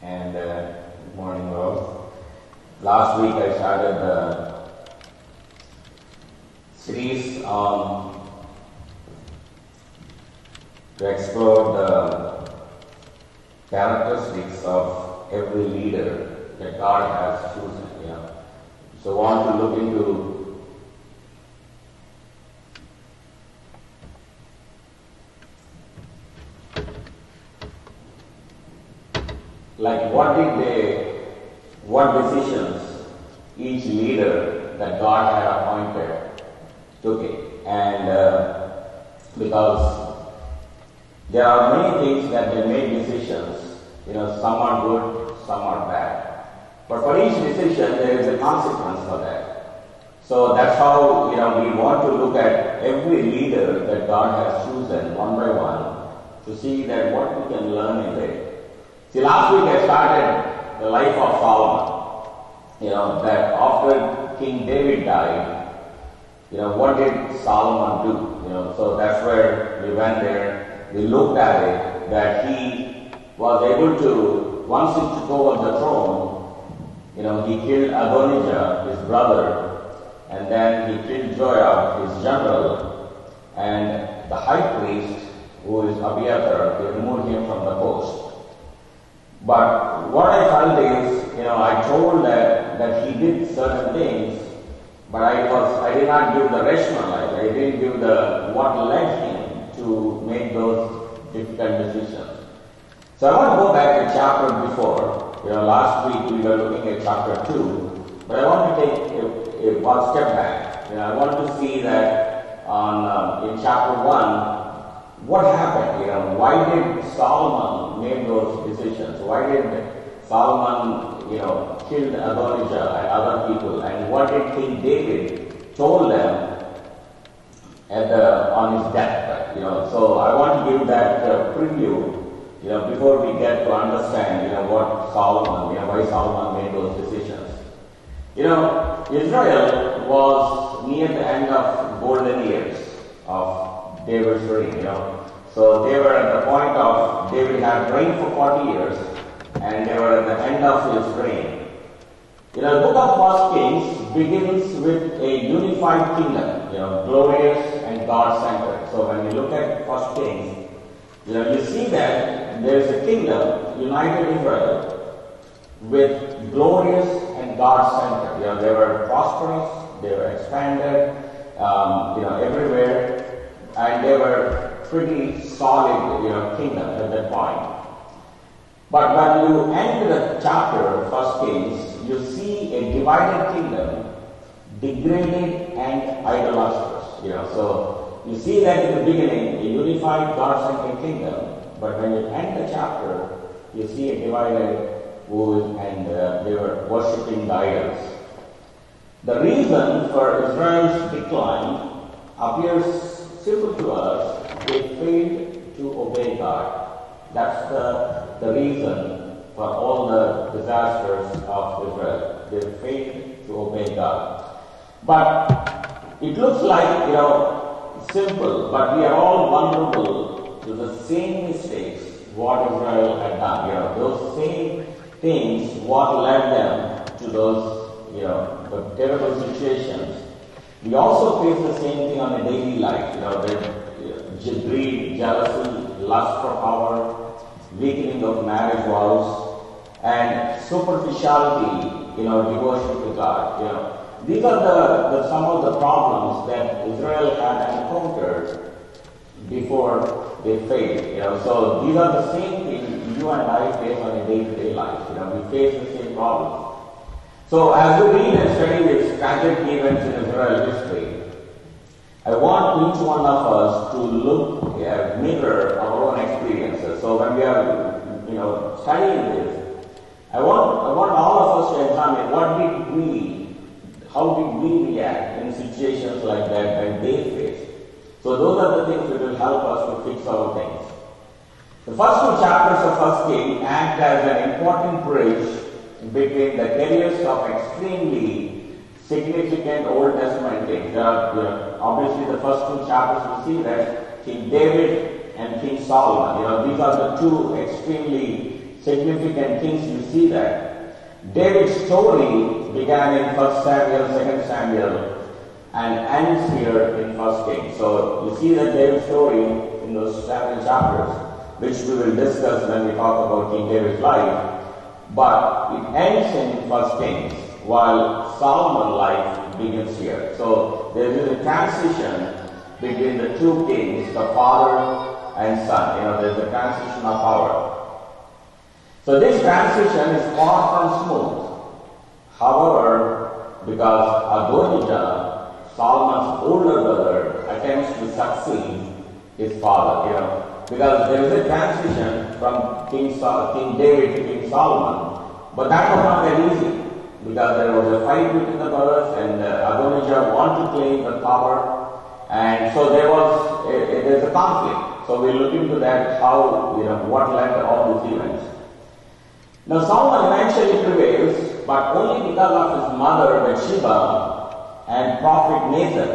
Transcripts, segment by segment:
and good morning all. Last week I started the series on to explore the characteristics of every leader that God has chosen. So I want to look into what decisions each leader that God had appointed took it. And because there are many things that they make decisions, some are good, some are bad. But for each decision, there is a consequence for that. So that's how, we want to look at every leader that God has chosen one by one to see that what we can learn in it. See, last week I started the life of Solomon. That after King David died, what did Solomon do? So that's where we went there. We looked at it, that he was able to, once he took over the throne, he killed Adonijah, his brother, and then he killed Joab, his general, and the high priest, who is Abiathar, he removed him from the post. But what I felt is, I told that he did certain things, but I did not give the rationale. I didn't give what led him to make those difficult decisions. So I want to go back to chapter before. Last week we were looking at chapter 2, but I want to take one step back. I want to see that in chapter 1, what happened? Why did Solomon make those decisions? Why did Solomon, killed Adonijah and other people? And what did King David told them on his deathbed? So I want to give that preview, before we get to understand, what Solomon, why Solomon made those decisions. Israel was near the end of golden years of David's reign. So they were at the point of David had reigned for 40 years, and they were at the end of his reign. The book of 1 Kings begins with a unified kingdom, glorious and God-centered. So when we look at 1 Kings, you see that there is a kingdom, united Israel, with glorious and God-centered. They were prosperous, they were expanded, everywhere, and they were pretty solid, kingdom at that point. But when you enter the chapter, 1 Kings, you see a divided kingdom, degraded and idolatrous. So you see that in the beginning, a unified God-centered kingdom, but when you end the chapter, you see a divided and they were worshipping the idols. The reason for Israel's decline appears simple to us. They failed to obey God. That's the reason for all the disasters of Israel. They failed to obey God. But it looks like, simple, but we are all vulnerable to the same mistakes what Israel had done. Those same things, what led them to those, the terrible situations. We also face the same thing on a daily life. Greed, jealousy, lust for power, weakening of marriage vows, and superficiality, devotion to God. These are some of the problems that Israel had encountered before they failed. So these are the same things you and I face on a day-to-day life. We face the same problems. So as we read and study these tragic events in Israel history, I want each one of us to look at, mirror our own experiences. So when we are, studying this, I want all of us to examine how did we react in situations like that when they faced. So those are the things that will help us to fix our things. The first 2 chapters of 1 Kings act as an important bridge between the careers of extremely significant Old Testament kings. Obviously, the first 2 chapters we see that King David and King Solomon. These are the 2 extremely significant things you see that. David's story began in 1 Samuel, 2 Samuel, and ends here in 1 Kings. So you see that David's story in those Samuel chapters, which we will discuss when we talk about King David's life. But it ends in 1 Kings, while Solomon's life begins here. So there is a transition between the two kings, the father and son. There's a transition of power. So this transition is far from smooth. However, because Adonijah, Solomon's older brother, attempts to succeed his father, because there is a transition from King David to King Solomon, but that was not that easy, because there was a fight between the brothers, and Adonijah wanted to claim the power, and so there's a conflict. So we look into that, how, what led to all these events. Now Solomon eventually prevails, but only because of his mother Bathsheba and prophet Nathan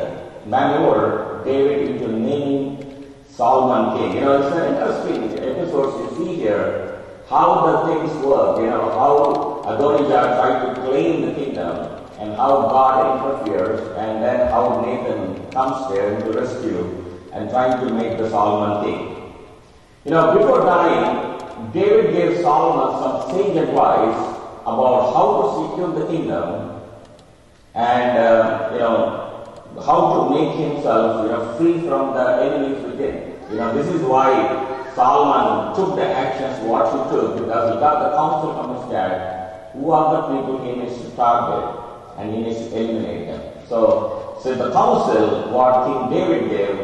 manured David into naming Solomon king. It's an interesting episode you see here, how the things work, how Adonijah tried to claim the kingdom, and how God interferes, and then how Nathan comes there to rescue and trying to make the Solomon king. Before dying, David gave Solomon some sage advice about how to secure the kingdom and how to make himself free from the enemies within. This is why Solomon took the actions what he took, because he got the counsel from his dad, who are the people he needs to target and he needs to eliminate them. So the counsel what King David gave,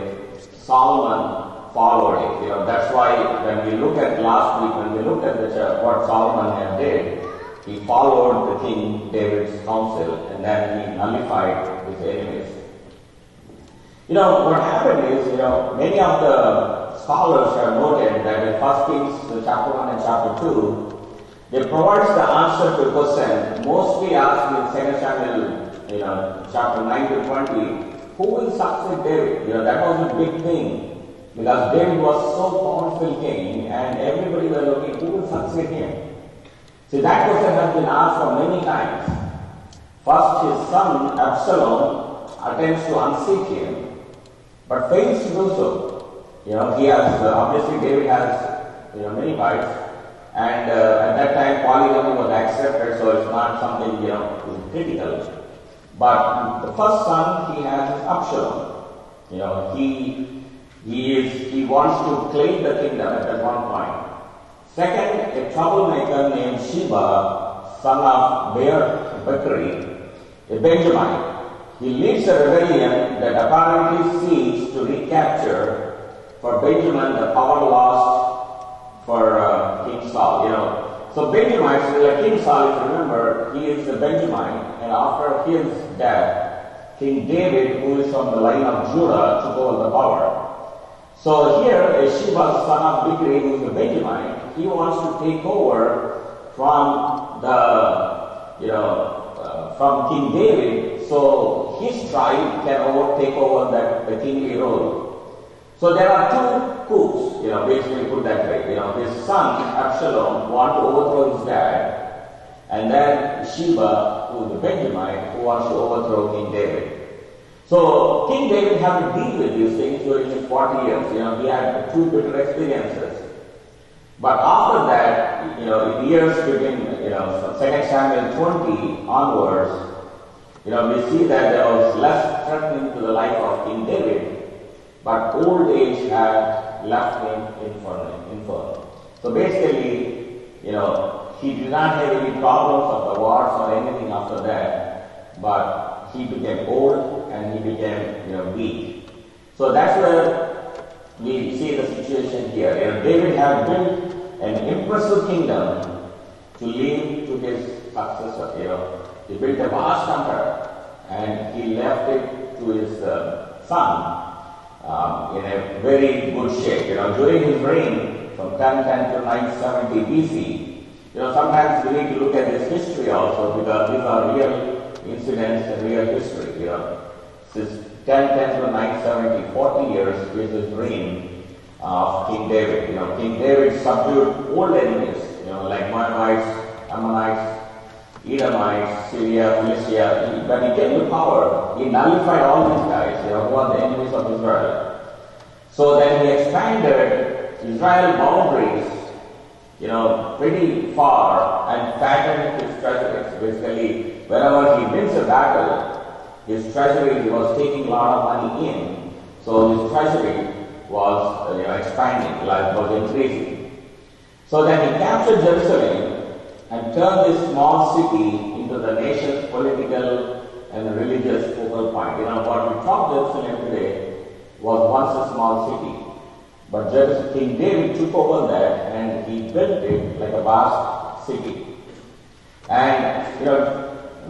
Solomon followed it. That's why when we look at last week, when we looked at what Solomon had did, he followed the King David's counsel, and then he nullified his enemies. What happened is, many of the scholars have noted that in 1 Kings chapter 1 and chapter 2, they provides the answer to a question mostly asked in 2 Samuel, chapter 9 to 20, who will succeed David? That was a big thing, because David was so powerful king, and everybody was looking who will succeed him. See, that question has been asked for many times. First, his son Absalom attempts to unseat him, but fails to do so. He has, obviously David has, many wives, and at that time polygamy was accepted, so it's not something, critical. But the first son he has is Absalom. He wants to claim the kingdom at that one point. Second, a troublemaker named Sheba, son of Becher, a Benjamin. He leads a rebellion that apparently seeks to recapture for Benjamin the power lost for King Saul. So Benjamin, like King Saul, if you remember, he is a Benjamin, and after his death, King David, who is from the line of Judah, took over the power. So here, Sheba, son of Bichri, who is a Benjamin, he wants to take over from from King David, so his tribe can take over the kingly role. So there are two coups, basically put that way. His son Absalom wants to overthrow his dad, and then Sheba, who is a Benjamin, who wants to overthrow King David. So King David had to deal with these things during his 40 years. He had two bitter experiences. But after that, in years between 2 Samuel 20 onwards, we see that there was less threatening to the life of King David, but old age had left him infirm. So basically, he did not have any problems of the wars or anything after that, but he became old and he became weak. So that's where we see the situation here. David had built an impressive kingdom to leave to his successor. He built a vast empire and he left it to his son in a very good shape. During his reign from 1010 to 970 BC, sometimes we need to look at this history also, because these are real incidents and real history. Since 1010 to 970, 40 years is his reign of King David. King David subdued old enemies, like Moabites, Ammonites, Edomites, Syria, Philistia. When he came to power, he nullified all these guys, who are the enemies of Israel. So then he expanded Israel boundaries, pretty far and fattened his treasuries. Basically, whenever he wins a battle, his treasury, he was taking a lot of money in. So his treasury was expanding, was increasing. So then he captured Jerusalem and turned this small city into the nation's political and religious focal point. What we talk Jerusalem today was once a small city. But King David took over that and he built it like a vast city. And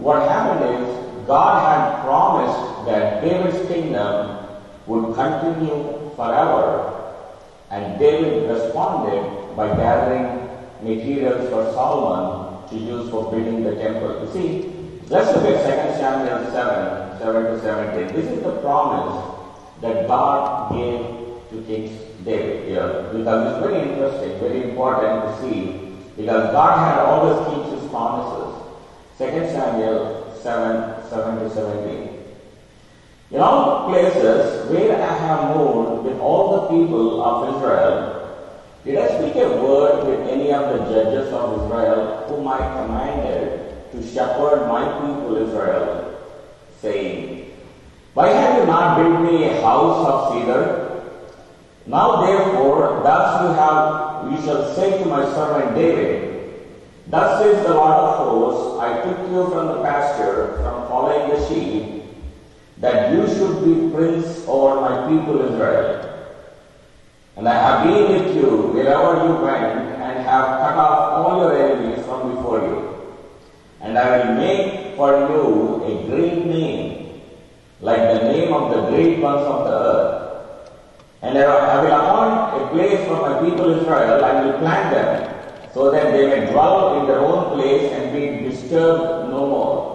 what happened is God had promised that David's kingdom would continue forever, and David responded by gathering materials for Solomon to use for building the temple. You see, let's look at 2 Samuel 7 to 17. This is the promise that God gave to King David here, because it's very interesting, very important to see, because God had always keeps his promises. 2 Samuel 7 to 17. In all places where I have moved with all the people of Israel, did I speak a word with any of the judges of Israel whom I commanded to shepherd my people Israel, saying, why have you not built me a house of cedar? Now therefore, thus you shall say to my servant David, thus says the Lord of hosts, I took you from the pasture, from following the sheep, that you should be prince over my people Israel. And I have been with you wherever you went, and have cut off all your enemies from before you. And I will make for you a great name, like the name of the great ones of the earth. And I will appoint a place for my people Israel, I will plant them, so that they may dwell in their own place and be disturbed no more.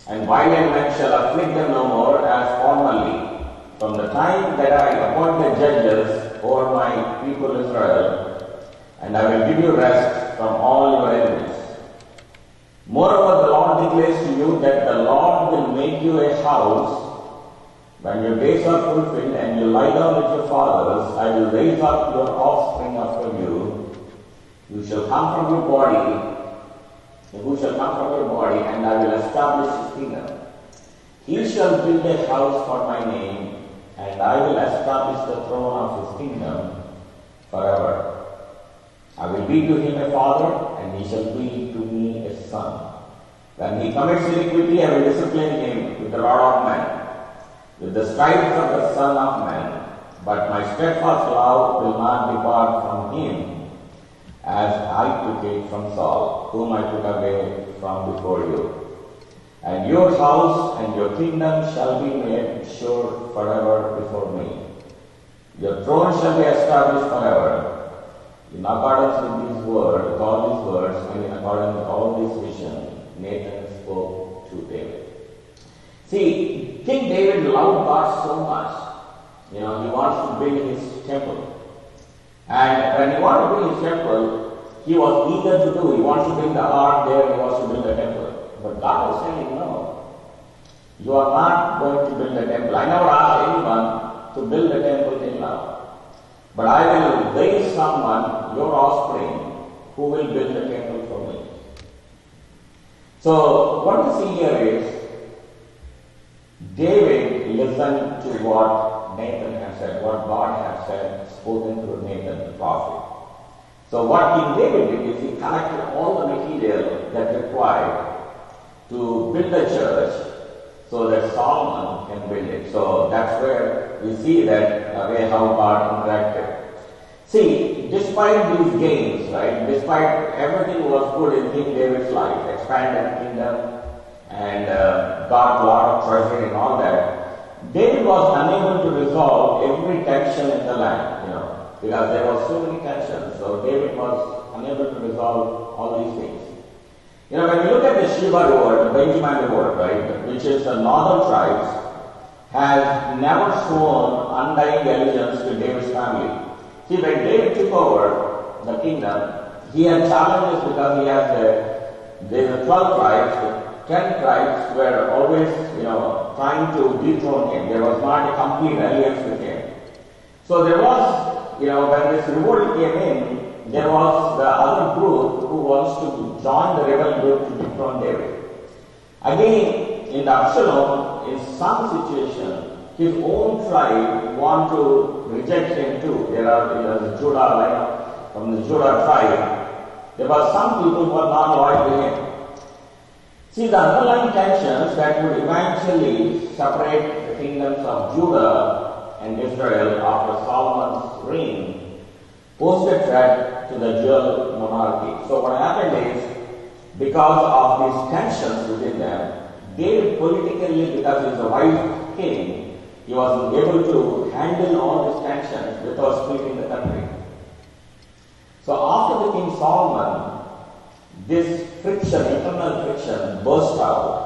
And violent men shall afflict them no more as formerly, from the time that I appointed judges over my people Israel, and I will give you rest from all your enemies. Moreover, the Lord declares to you that the Lord will make you a house. When your days are fulfilled and you lie down with your fathers, I will raise up your offspring after you. You shall come from your body, who shall come from your body, and I will establish his kingdom. He shall build a house for my name, and I will establish the throne of his kingdom forever. I will be to him a father, and he shall be to me a son. When he commits iniquity, I will discipline him with the rod of man, with the stripes of the Son of Man. But my steadfast love will not depart from him, as I took it from Saul, whom I took away from before you. And your house and your kingdom shall be made sure forever before me. Your throne shall be established forever. In accordance with these words, with all these words, and in accordance with all this vision, Nathan spoke to David. See, King David loved God so much. He wants to build his temple. And when he wanted to build his temple, he was eager to do. He wants to build the ark there, he wants to build the temple. But God was saying, no, you are not going to build a temple. I never asked anyone to build a temple till now. But I will raise someone, your offspring, who will build a temple for me. So what we see here is, David listened to what Nathan had said, what God had said, spoken through Nathan the prophet. So what King David did is he collected all the material that required to build the church so that Solomon can build it. So that's where we see that way how God interacted. See, despite these gains, right, despite everything was good in King David's life, expanded kingdom, and got a lot of treasure and all that, David was unable to resolve every tension in the land, because there were so many tensions. So David was unable to resolve all these things. When you look at the Sheba River, the Benjamin River, right, which is the northern tribes, has never shown undying allegiance to David's family. See, when David took over the kingdom, he had challenges because he has there were 12 tribes. The 10 tribes were always, trying to dethrone him. There was not a complete alliance with him. So there was, when this revolt came in, there was the other group who wants to join the rebel group to dethrone David. Again, in the Absalom, in some situation, his own tribe want to reject him too. There are the Judah line, from the Judah tribe. There were some people who were not loyal to him. See, the underlying tensions that would eventually separate the kingdoms of Judah and Israel after Solomon's reign posed a threat to the dual monarchy. So what happened is, because of these tensions within them, David politically, because he is a wise king, he was able to handle all these tensions without splitting the country. So after the King Solomon, this friction, internal friction, burst out.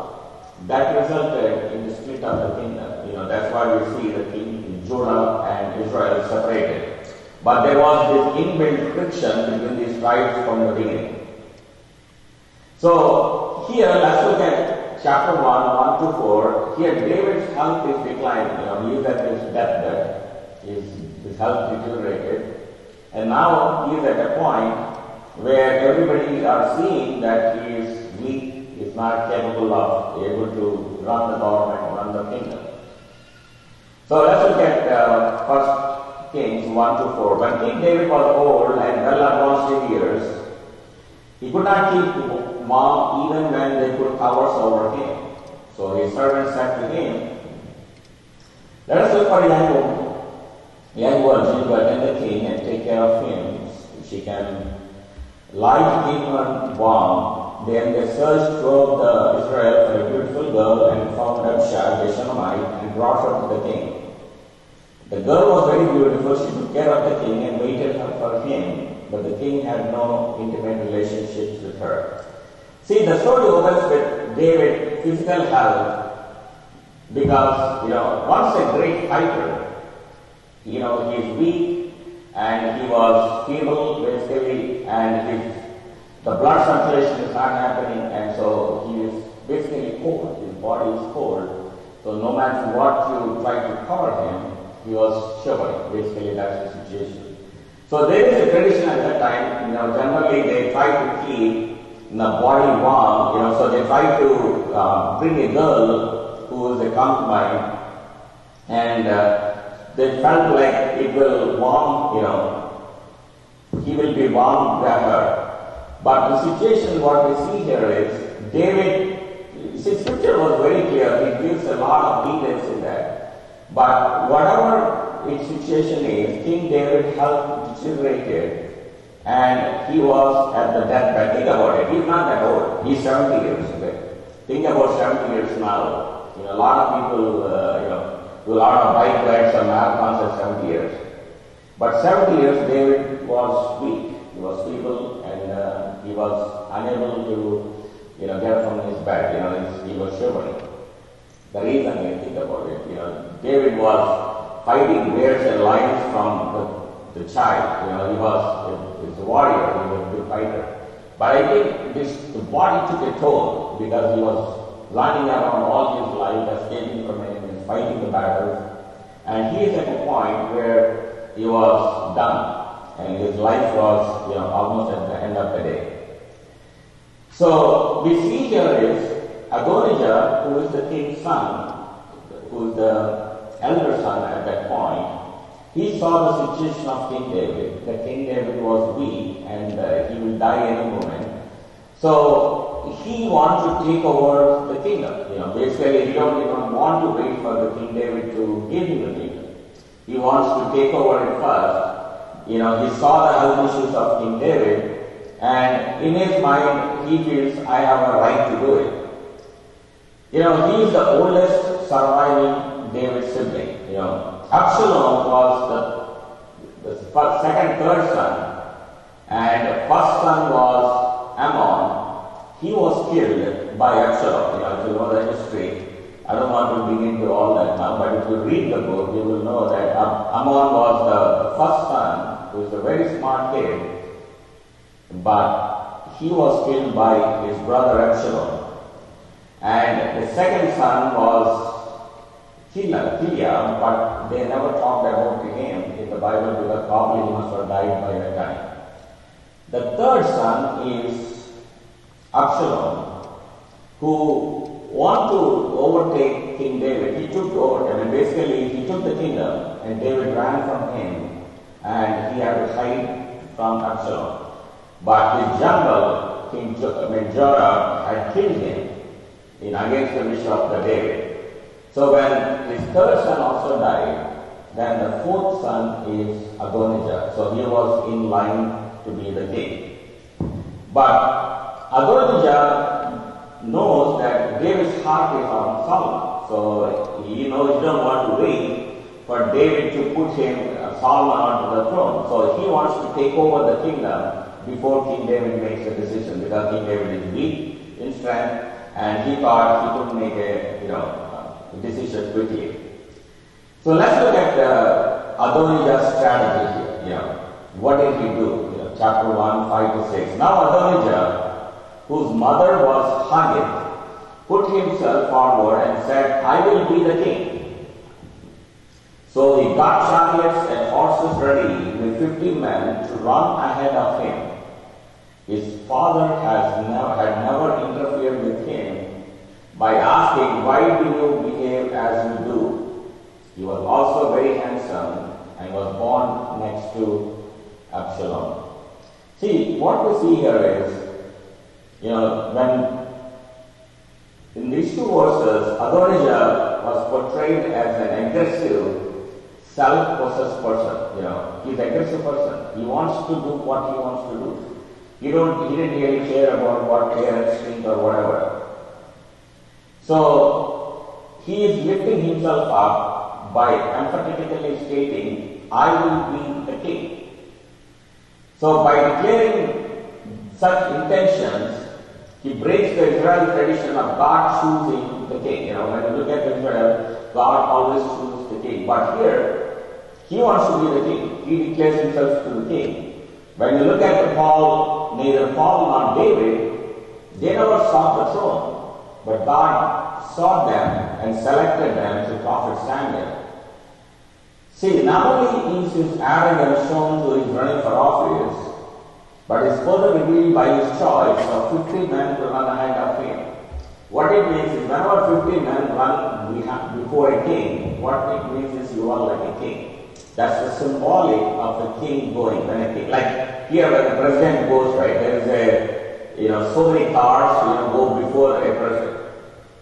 That resulted in the split of the kingdom. That's why we see the king Judah and Israel separated. But there was this inbuilt friction between these tribes from the beginning. So here, let's look at chapter 1 to 4. Here, David's health is declining. He is at his deathbed. His health deteriorated. And now he is at a point where everybody are seeing that he is weak, is not capable of able to run the government, run the kingdom. So let's look at 1 Kings 1 to 4. When King David was old and well advanced in years, he could not keep warm even when they put covers over him. So his servants said to him, "Let us look for a young virgin to attend the king and take care of him. She can lie to keep her warm." Then they searched throughout Israel for a beautiful girl and found Abishag, the Shunammite, and brought her to the king. The girl was very beautiful. She took care of the king and waited for him, but the king had no intimate relationships with her. See, the story opens with David's physical health because, once a great fighter, he is weak and he was feeble basically, and the blood circulation is not happening, and so he is basically cold. His body is cold. So no matter what you try to cover him, he was shivering. Basically, that's the situation. So there is a tradition at that time. Generally they try to keep the body warm. So they try to bring a girl who is a concubine, and they felt like it will warm, he will be warm by her. But the situation, what we see here is, David, scripture was very clear, it gives a lot of details in that. But whatever its situation is, King David's health deteriorated, and he was at the deathbed. Think about it, he's not that old, he's 70 years old. Think about 70 years now. A lot of people, do a lot of bike rides and marathons at 70 years. But 70 years, David was weak. He was feeble, and he was unable to, get up from his bed. He was shivering. The reason, you think about it, David was fighting bears and lions from the child. He was a warrior. He was a good fighter. But I think the body took a toll because he was running around all his life, escaping from enemies, fighting the battles, and he is at a point where he was done, and his life was, almost at the end of the day. So we see here is Adonijah, who is the king's son, who is the elder son at that point. He saw the situation of King David. That King David was weak and he will die any moment. So he wants to take over the kingdom. Basically he don't even want to wait for the King David to give him the kingdom. He wants to take over it first. He saw the health issues of King David, and in his mind he feels, I have a right to do it. He is the oldest surviving David sibling. Absalom was the second, third son, and the first son was Ammon. He was killed by Absalom. If you know the history, I don't want to dig into all that now, but if you read the book, you will know that Ammon was the first son, who was a very smart kid, but he was killed by his brother Absalom. And the second son was Kilia, but they never talked about him in the Bible because probably he must have died by that time. The third son is Absalom, who wanted to overtake King David. He took over, basically he took the kingdom and David ran from him and he had to hide from Absalom. But his general, King Joram, had killed him against the wish of David. So when his third son also died, then the fourth son is Adonijah. So he was in line to be the king. But Adonijah knows that David's heart is on Solomon. So he knows he doesn't want to wait for David to put Solomon onto the throne. So he wants to take over the kingdom before King David makes a decision, because King David is weak in strength and he thought he couldn't make a decision quickly. So let's look at Adonijah's strategy here. What did he do? Chapter 1, 5 to 6. Now Adonijah, whose mother was Haggith, put himself forward and said, I will be the king. So he got chariots and horses ready with 50 men to run ahead of him. His father had never interfered with him by asking, why do you behave as you do? He was also very handsome and was born next to Absalom. See, what we see here is, when in these two verses, Adonijah was portrayed as an aggressive, self-possessed person. He's an aggressive person. He wants to do what he wants to do. He didn't really care about what parents think or whatever. So he is lifting himself up by emphatically stating, I will be the king. So by declaring such intentions, he breaks the Israeli tradition of God choosing the king. When you look at Israel, God always chooses the king. But here, he wants to be the king. He declares himself to the king. When you look at neither Paul nor David, they never sought the throne, but God sought them and selected them to prophet Samuel. See, not only is his arrogance shown to his running for office, but is further revealed by his choice of 50 men to run ahead of him. What it means is, whenever 50 men run before a king, what it means is you are like a king. That's the symbolic of a king going, when a king, like here when the president goes, right, there is so many cars, go before a president.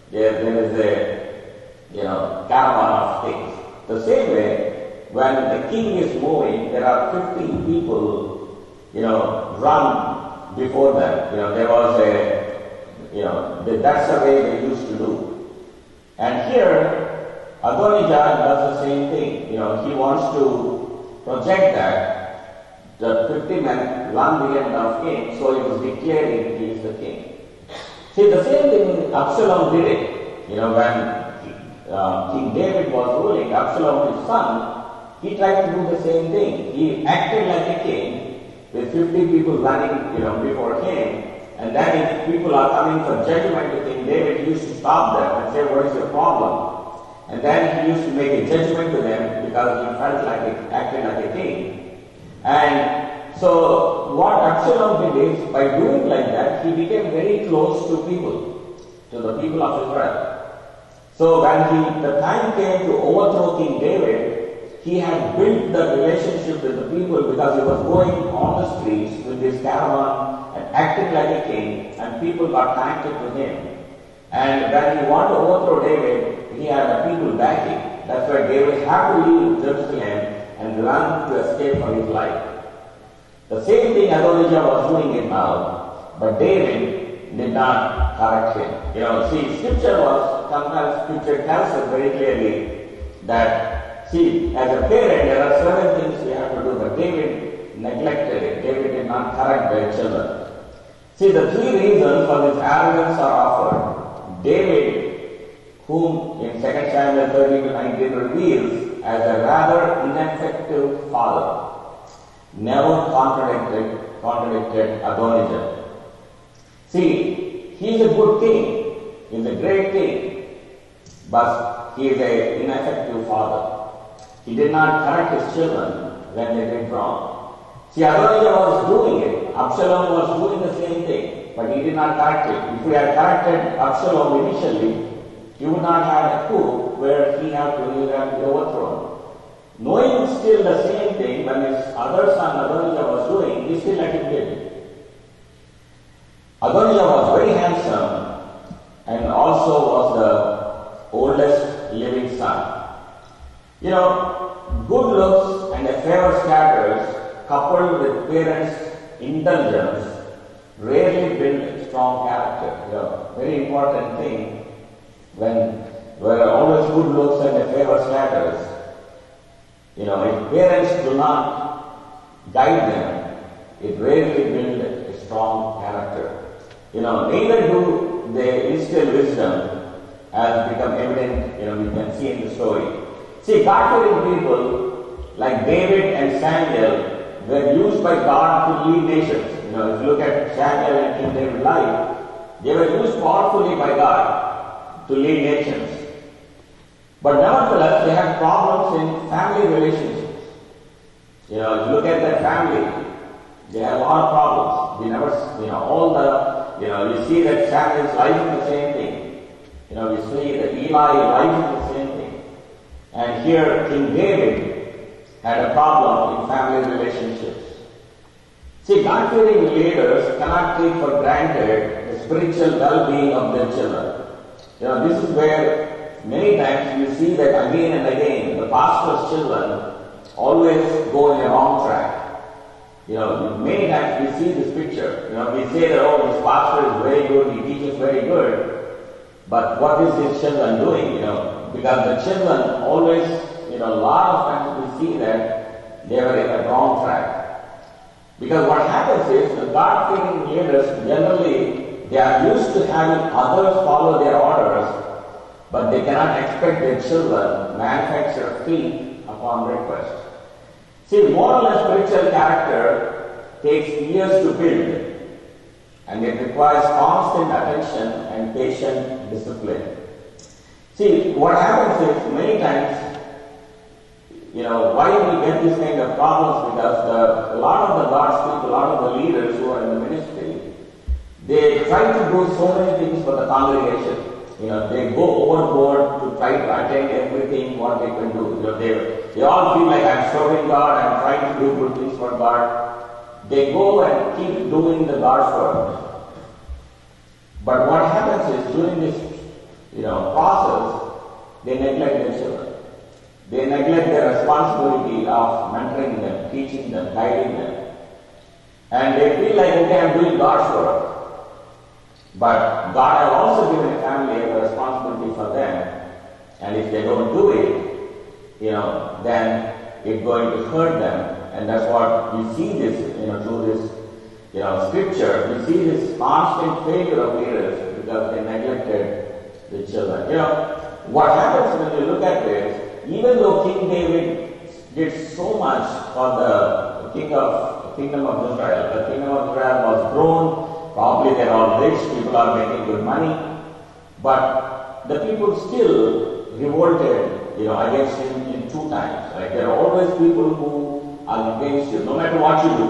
There is a, caravan of things. The same way, when the king is moving, there are 50 people, run before them. There was that's the way they used to do. And here, Adonijah does the same thing. He wants to project that the 50 men run the end of king, so he was declaring he is the king. See, the same thing Absalom did it. When King David was ruling, Absalom, his son, he tried to do the same thing. He acted like a king with 50 people running, before him. And then if people are coming for judgment to King David, he used to stop them and say, what is your problem? And then he used to make a judgment to them because he felt acted like a king. And so what Absalom did is, by doing like that, he became very close to the people of Israel. So when the time came to overthrow King David, he had built the relationship with the people because he was going on the streets with his caravan and acting like a king, and people got connected to him. And when he wanted to overthrow David, he had the people backing. That's why David had to leave Jerusalem and run to escape for his life. The same thing Adonijah was doing it now, but David did not correct him. Scripture tells us very clearly that, as a parent, there are certain things we have to do, but David neglected it. David did not correct their children. The three reasons for this arrogance are offered. David, whom in 2 Samuel 13-19 reveals as a rather ineffective father, never contradicted contradicted Adonijah. See, he is a good king, he is a great king, but he is an ineffective father. He did not correct his children when they did wrong. See, Adonijah was doing it, Absalom was doing the same thing, but he did not correct it. If we had corrected Absalom initially, he would not have a coup where he had to be overthrown. Knowing still the same thing when his other son Adonijah was doing, he still let him get it. Adonijah was very handsome and also was the oldest living son. You know, good looks and a favor scatters coupled with parents' indulgence rarely build strong character. You know, very important thing when always good looks and a favor scatters. You know, if parents do not guide them, it rarely builds a strong character. You know, neither do they instill wisdom, as become evident, you know, we can see in the story. See, God-fearing people like David and Samuel were used by God to lead nations. You know, if you look at Samuel and King David's life, they were used powerfully by God to lead nations. But nevertheless, they had problems in family relationships. You know, if you look at their family, they have a lot of problems. We never, you know, you see that Samuel's life is the same thing. You know, we see that Eli's life is the same thing. And here, King David had a problem in family relationships. See, God-fearing leaders cannot take for granted the spiritual well-being of their children. You know, this is where many times you see that again and again, the pastor's children always go in a wrong track. You know, many times we see this picture. You know, we say that, oh, this pastor is very good, he teaches very good. But what is his children doing? You know, because the children always, you know, a lot of times we see that they were in a wrong track. Because what happens is the God-fearing leaders generally, they are used to having others follow their orders, but they cannot expect their children manufacture faith upon request. See, moral and spiritual character takes years to build, and it requires constant attention and patient discipline. See, what happens is many times, you know, why we get this kind of problems, because a lot of the God's people, a lot of the leaders who are in the ministry, they try to do so many things for the congregation. You know, they go overboard to try to attend everything what they can do. You know, they all feel like I'm serving God, I'm trying to do good things for God. They go and keep doing the God's work. But what happens is during this, you know, process, they neglect their children. They neglect their responsibility of mentoring them, teaching them, guiding them. And they feel like, okay, I'm doing God's work. But God has also given a family a responsibility for them. And if they don't do it, you know, then it's going to hurt them. And that's what we see this, you know, through this, you know, scripture. We see this constant failure of leaders because they neglected the children. You know, what happens when you look at this, even though King David did so much for the kingdom of Israel, the kingdom of Israel was grown. Probably they're all rich, people are making good money, but the people still revolted, you know, against him in two times. Right? There are always people who are against you, no matter what you do.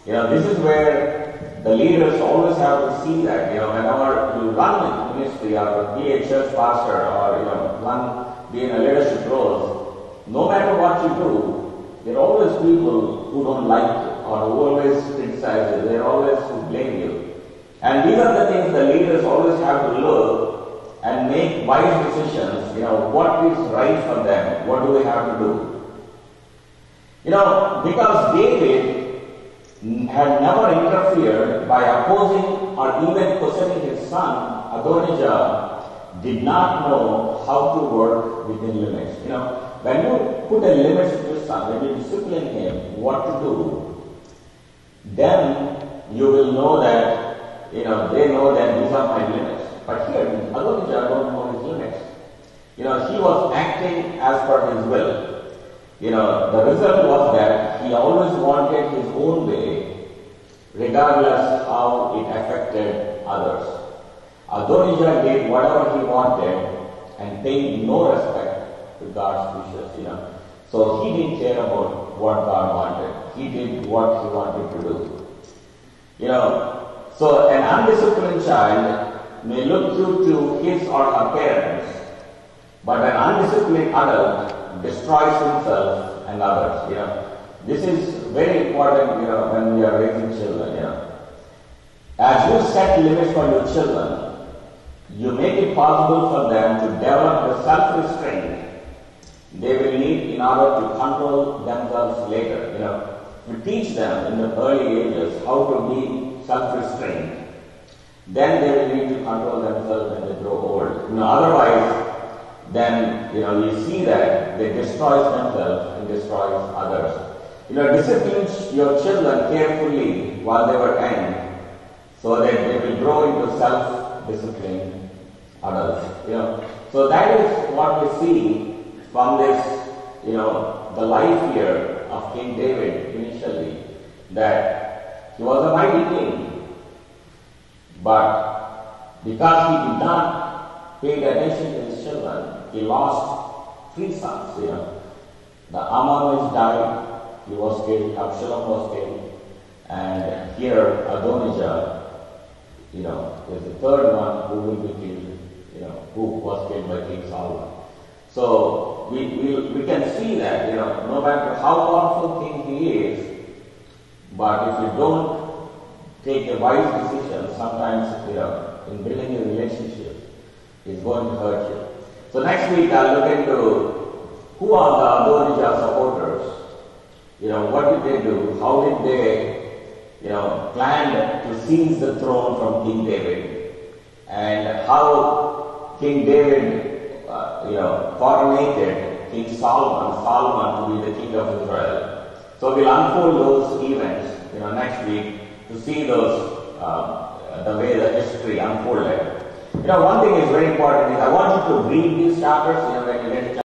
You know, this is where the leaders always have to see that. You know, whenever you run a ministry or be a church pastor or, you know, be in a leadership role, no matter what you do, there are always people who don't like you or who always criticize you. There are always who blame you. And these are the things the leaders always have to look and make wise decisions. You know, what is right for them? What do we have to do? You know, because David had never interfered by opposing or even questioning his son, Adonijah did not know how to work within limits. You know, when you put a limit to your son, when you discipline him what to do, then you will know that, you know, they know that these are my limits. But here, Adonijah don't know his limits. You know, he was acting as per his will. You know, the result was that he always wanted his own way, regardless how it affected others. Adonijah did whatever he wanted and paid no respect to God's wishes. So he didn't care about what God wanted. He did what he wanted to do. So an undisciplined child may look good to his or her parents, but an undisciplined adult destroys himself and others. This is very important, when we are raising children. As you set limits for your children, you make it possible for them to develop the self-restraint they will need in order to control themselves later. You teach them in the early ages how to be self-restrained. Then they will need to control themselves when they grow old. Otherwise, then you see that they destroy themselves and destroy others. Discipline your children carefully while they were young, so that they will grow into self-disciplined adults. So that is what we see from this, the life here of King David initially, that he was a mighty king, but because he did not pay attention to his children, he lost 3 sons. The Ammonites died, he was killed, Absalom was killed, and here Adonijah, is the third one who will be killed, who was killed by King Solomon. So we can see that, no matter how powerful king he is, but if you don't take a wise decision, sometimes, in building a relationship, it's going to hurt you. So next week I'll look into who are the Adonijah supporters. What did they do? How did they, plan to seize the throne from King David? And how King David, coronated King Solomon to be the king of Israel. So we'll unfold those events, next week to see those, the way the history unfolded. One thing is very important is I want you to read these chapters, when you get a chance.